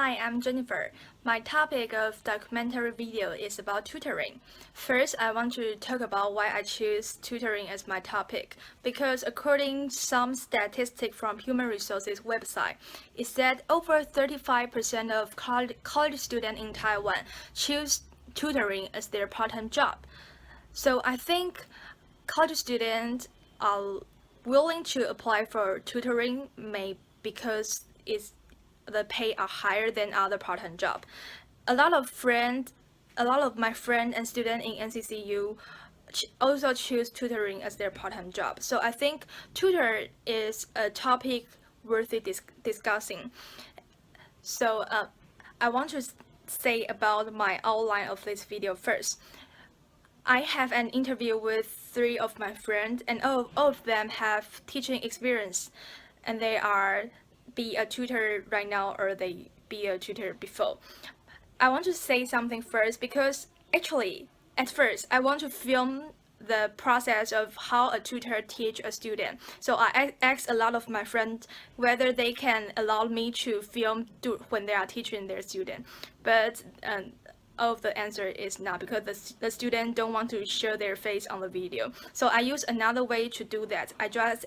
Hi, I'm Jennifer. My topic of documentary video is about tutoring. First, I want to talk about why I choose tutoring as my topic. Because according to some statistic from Human Resources website, it said over 35% of college students in Taiwan choose tutoring as their part-time job. So I think college students are willing to apply for tutoring because the pay are higher than other part-time job. A lot of my friends and students in NCCU also choose tutoring as their part-time job. So I think tutor is a topic worthy discussing. So I want to say about my outline of this video first. I have an interview with 3 of my friends, and all of them have teaching experience, and they are be a tutor right now or they be a tutor before. I want to say something first because actually at first I want to film the process of how a tutor teach a student. So I asked a lot of my friends whether they can allow me to film when they are teaching their student, but all of the answer is not, because the student don't want to show their face on the video. So I use another way to do that. I just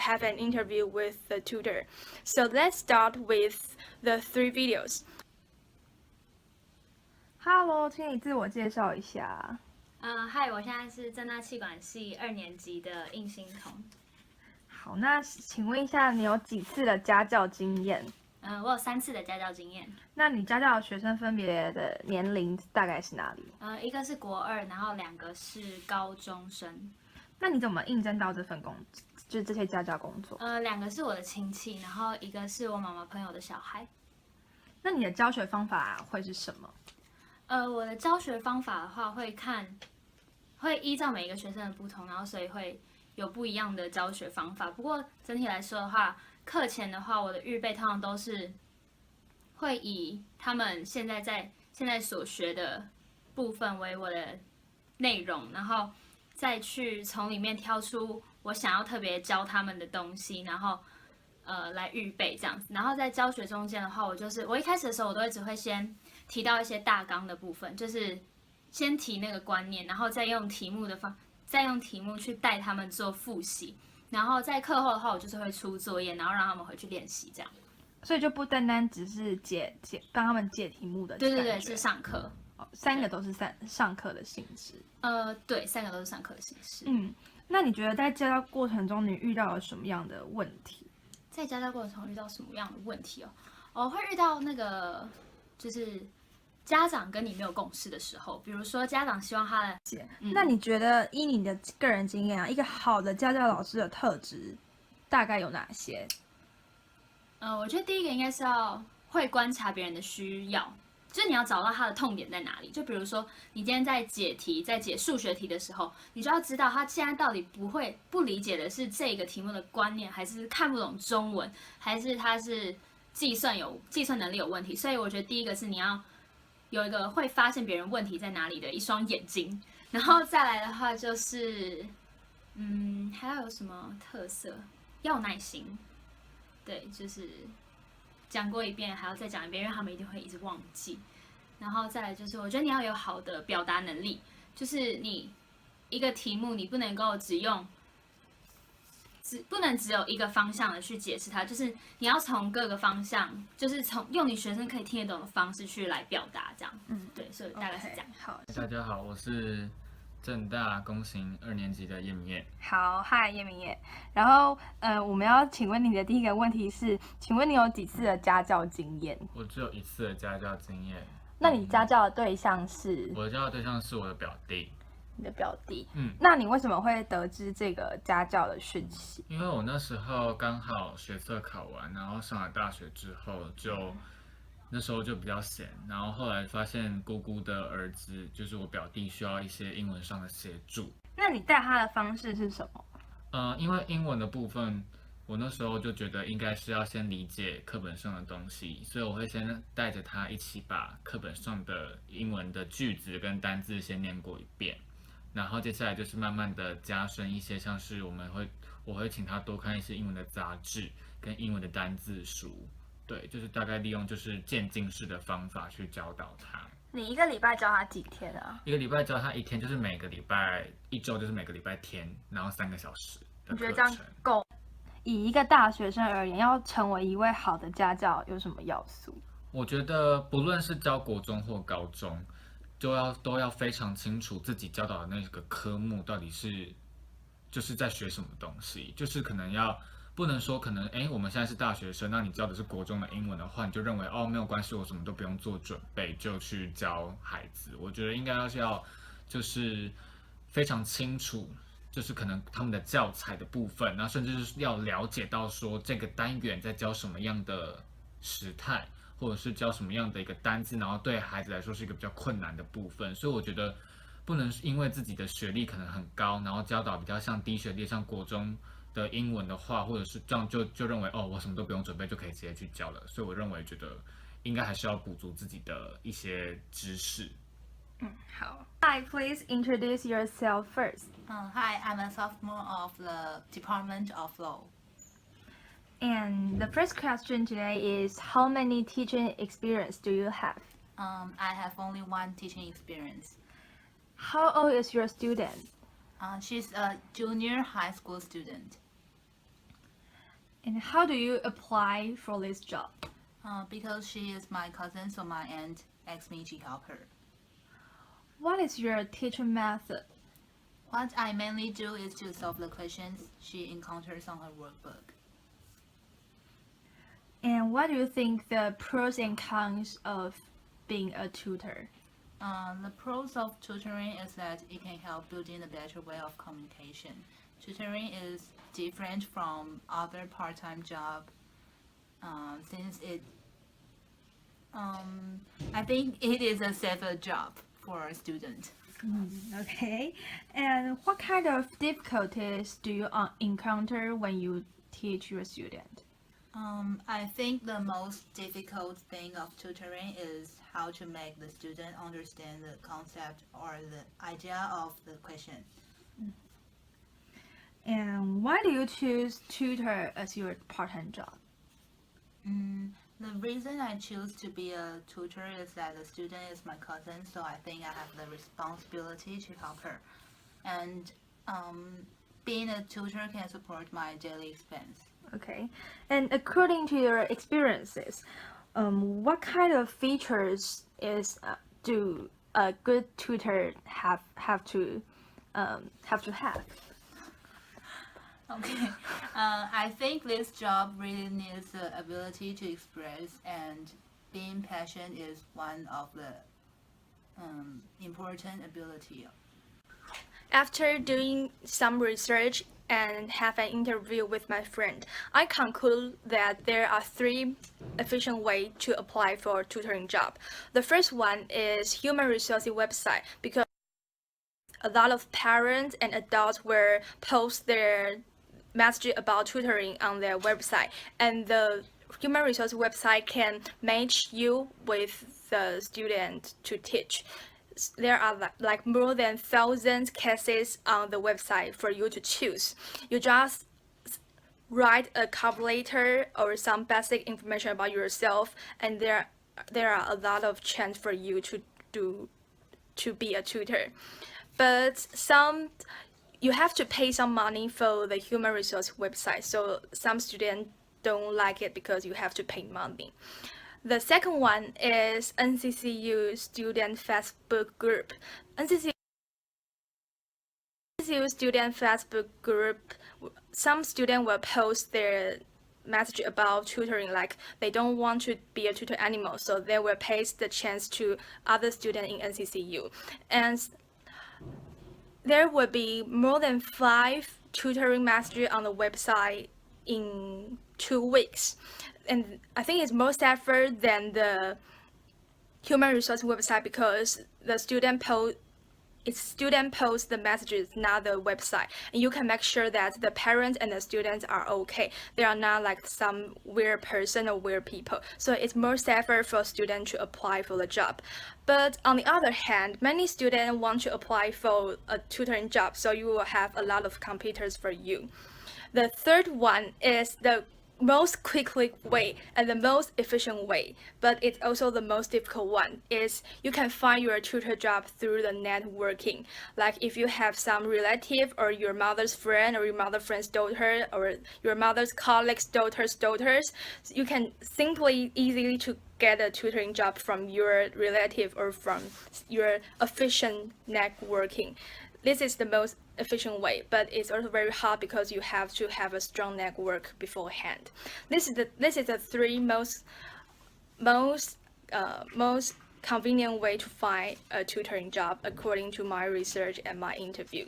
have an interview with the tutor. So let's start with the 3 videos. Hello，请你自我介绍一下。嗨，我现在是政大气管系2年级的应新彤。好，那请问一下，你有几次的家教经验？我有3次的家教经验。那你家教的学生分别的年龄大概是哪里？一个是国2，然后2个是高中生。那你怎么应征到这份就是这些家教工作？2个是我的亲戚，然后1个是我妈妈朋友的小孩。那你的教学方法会是什么？我的教学方法的话，会依照每一个学生的不同，然后所以会有不一样的教学方法。不过整体来说的话，课前的话，我的预备通常都是会以他们现在所学的部分为我的内容，然后再去从里面挑出我想要特别教他们的东西，然后来预备这样子。然后在教学中间的话，我一开始的时候，我都只会先提到一些大纲的部分，就是先提那个观念，然后再用题目去带他们做复习。然后在课后的话，我就是会出作业，然后让他们回去练习这样。所以就不单单只是帮他们解题目的感觉。对，是上课。3个都是上课的性质。对，3个都是上课的形式。那你觉得在家教过程中，你遇到了什么样的问题？在家教过程中遇到什么样的问题哦？我会遇到那个就是家长跟你没有共识的时候，比如说家长希望他的。那你觉得依你的个人经验啊，一个好的家教老师的特质大概有哪些？我觉得第一个应该是要会观察别人的需要，就是你要找到他的痛点在哪里。就比如说你今天在解数学题的时候，你就要知道他现在到底不理解的是这个题目的观念，还是看不懂中文，还是他是计算能力有问题。所以我觉得第一个是你要有一个会发现别人问题在哪里的一双眼睛。然后再来的话就是，还要有什么特色？要有耐心。对，就是讲过一遍还要再讲一遍，因为他们一定会一直忘记。然后再来就是，我觉得你要有好的表达能力，就是你一个题目你不能够不能只有一个方向的去解释它，就是你要从各个方向，就是用你学生可以听得懂的方式去来表达，这样。对，所以大概是这样。好，大家好，我是政大工行2年级的叶明业。好，嗨，叶明业。然后我们要请问你的第一个问题是，请问你有几次的家教经验？我只有1次的家教经验。那你家教的对象是？我的家教对象是我的表弟。你的表弟。那你为什么会得知这个家教的讯息？因为我那时候刚好学测考完，然后上了大学之后那时候就比较闲，然后后来发现姑姑的儿子就是我表弟需要一些英文上的协助。那你带他的方式是什么？因为英文的部分，我那时候就觉得应该是要先理解课本上的东西，所以我会先带着他一起把课本上的英文的句子跟单字先念过一遍，然后接下来就是慢慢的加深一些，像是我会请他多看一些英文的杂志跟英文的单字书。对，就是大概利用就是渐进式的方法去教导他。你一个礼拜教他几天啊？一个礼拜教他一天，就是每个礼拜一周就是每个礼拜天，然后3个小时的课你觉得这样程。够？以一个大学生而言，要成为一位好的家教有什么要素？我觉得不论是教国中或高中，都要非常清楚自己教导的那个科目到底是就是在学什么东西，就是可能要不能说可能我们现在是大学生，那你教的是国中的英文的话，你就认为没有关系，我什么都不用做准备就去教孩子。我觉得应该要就是非常清楚。就是可能他们的教材的部分，那甚至是要了解到说这个单元在教什么样的时态，或者是教什么样的一个单字，然后对孩子来说是一个比较困难的部分。所以我觉得不能因为自己的学历可能很高，然后教导比较像低学历，像国中的英文的话，或者是这样就认为我什么都不用准备就可以直接去教了。所以我认为觉得应该还是要补足自己的一些知识。好。Hi, please introduce yourself first. Hi, I'm a sophomore of the Department of Law. And the first question today is how many teaching experience do you have? I have only one teaching experience. How old is your student? She's a junior high school student. And how do you apply for this job? Because she is my cousin, so my aunt asked me to help her. What is your teaching method? What I mainly do is to solve the questions she encounters on her workbook. And what do you think the pros and cons of being a tutor? The pros of tutoring is that it can help building a better way of communication. Tutoring is different from other part-time job since I think it is a safer job for a student. Okay. And what kind of difficulties do you encounter when you teach your student? I think the most difficult thing of tutoring is how to make the student understand the concept or the idea of the question. And why do you choose tutor as your part-time job? The reason I choose to be a tutor is that the student is my cousin, so I think I have the responsibility to help her. And being a tutor can support my daily expense. Okay. And according to your experiences, what kind of features do a good tutor have to have? Okay, I think this job really needs the ability to express, and being patient is one of the important ability. After doing some research and have an interview with my friend, I conclude that there are 3 efficient ways to apply for a tutoring job. The first one is human resources website, because a lot of parents and adults will post their message about tutoring on their website, and the human resource website can match you with the student to teach. There are like more than 1,000 cases on the website for you to choose. You just write a cover letter or some basic information about yourself, and there are a lot of chance for you to be a tutor. But you have to pay some money for the human resource website, so some students don't like it because you have to pay money. The second one is NCCU student Facebook group. NCCU student Facebook group, some students will post their message about tutoring, like they don't want to be a tutor anymore, so they will pass the chance to other students in NCCU. And there will be more than 5 tutoring messages on the website in 2 weeks. And I think it's more safer than the human resource website because the student posts the messages, not the website. And you can make sure that the parents and the students are okay. They are not like some weird person or weird people. So it's more safer for students to apply for the job. But on the other hand, many students want to apply for a tutoring job, so you will have a lot of competitors for you. The third one is the most quickly way and the most efficient way, but it's also the most difficult one. Is you can find your tutor job through the networking. Like if you have some relative or your mother's friend or your mother's friend's daughter or your mother's colleague's daughters, you can simply easily to get a tutoring job from your relative or from your efficient networking. This is the most efficient way, but it's also very hard because you have to have a strong network beforehand. This is the three most convenient way to find a tutoring job according to my research and my interview.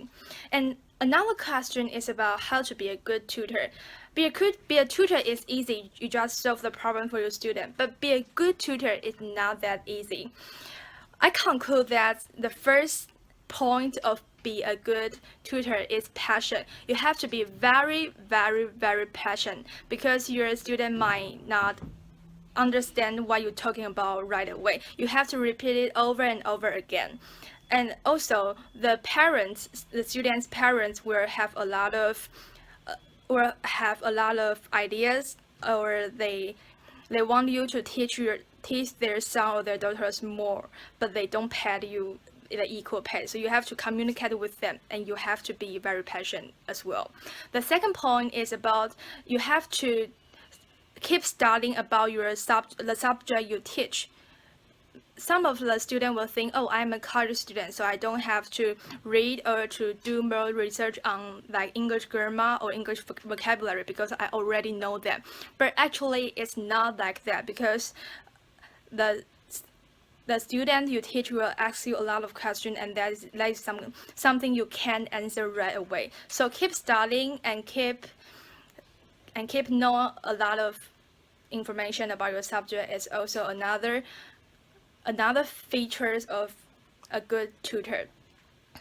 And another question is about how to be a good tutor. Be a tutor is easy. You just solve the problem for your student. But be a good tutor is not that easy. I conclude that the first point of be a good tutor is passion. You have to be very, very, very passionate because your student might not understand what you're talking about right away. You have to repeat it over and over again. And also the students' parents will have a lot of ideas, or they want you to teach their son or their daughters more, but they don't pay you the equal pay. So you have to communicate with them and you have to be very patient as well. The second point is about you have to keep studying about the subject you teach. Some of the students will think, oh, I'm a college student, so I don't have to read or to do more research on like English grammar or English vocabulary because I already know them. But actually, it's not like that because the student you teach will ask you a lot of questions, and that is something you can't answer right away. So keep studying and keep know a lot of information about your subject is also another features of a good tutor.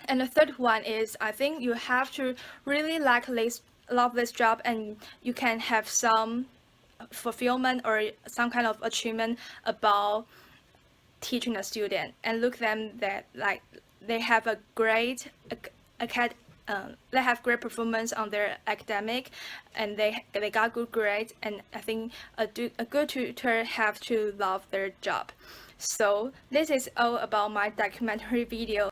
And the third one is I think you have to really love this job, and you can have some fulfillment or some kind of achievement about teaching a student, and look them that like they have a great they have great performance on their academic, and they got good grades. And I think a good tutor have to love their job. So this is all about my documentary video.